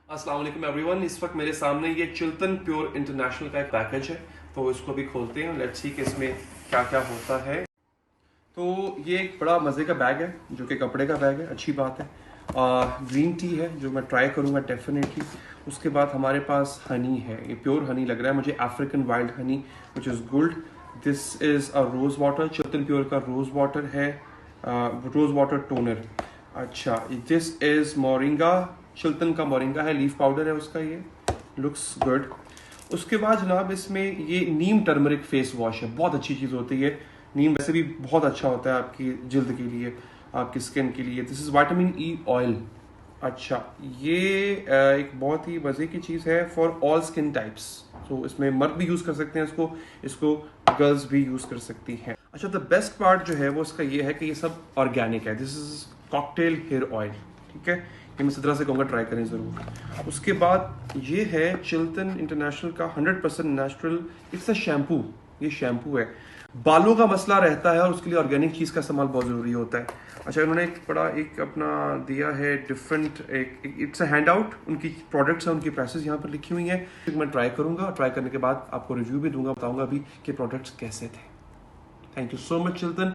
अस्सलाम वालेकुम एवरीवन। इस वक्त मेरे सामने ये चिल्तन प्योर इंटरनेशनल का एक पैकेज है, तो इसको भी खोलते हैं। लेट्स सी कि इसमें क्या क्या होता है। तो ये एक बड़ा मज़े का बैग है जो कि कपड़े का बैग है, अच्छी बात है। ग्रीन टी है जो मैं ट्राई करूँगा डेफिनेटली। उसके बाद हमारे पास हनी है, ये प्योर हनी लग रहा है मुझे, African wild honey which is good. This is a rose water, Chiltan pure का रोज़ वाटर है, रोज़ वाटर टोनर। अच्छा, दिस इज़ मोरिंगा, चिल्तन का मोरिंगा है, लीफ पाउडर है उसका, ये लुक्स गुड। उसके बाद जनाब इसमें ये नीम टर्मरिक फेस वॉश है, बहुत अच्छी चीज़ होती है। नीम वैसे भी बहुत अच्छा होता है आपकी जिल्द के लिए, आपकी स्किन के लिए। This is vitamin E oil. अच्छा, ये एक बहुत ही मज़े की चीज़ है फॉर ऑल स्किन टाइप्स। तो इसमें मर्द भी यूज़ कर सकते हैं इसको, इसको गर्ल्स भी यूज़ कर सकती हैं। अच्छा, द बेस्ट पार्ट जो है वो इसका ये है कि ये सब ऑर्गेनिक है। This is cocktail hair oil, ठीक है। ये मैं सिद्रा से कहूँगा ट्राई करें ज़रूर। उसके बाद ये है चिल्तन इंटरनेशनल का 100% नेचुरल, इट्स अ शैम्पू, ये शैम्पू है। बालों का मसला रहता है और उसके लिए ऑर्गेनिक चीज़ का इस्तेमाल बहुत ज़रूरी होता है। अच्छा, इन्होंने एक बड़ा एक अपना दिया है डिफरेंट, एक इट्स अ हैंड आउट, उनकी प्रोडक्ट्स हैं, उनकी प्राइसेस यहाँ पर लिखी हुई हैं। मैं ट्राई करूँगा, ट्राई करने के बाद आपको रिव्यू भी दूंगा, बताऊँगा भी कि प्रोडक्ट्स कैसे थे। Thank you so much Chiltan.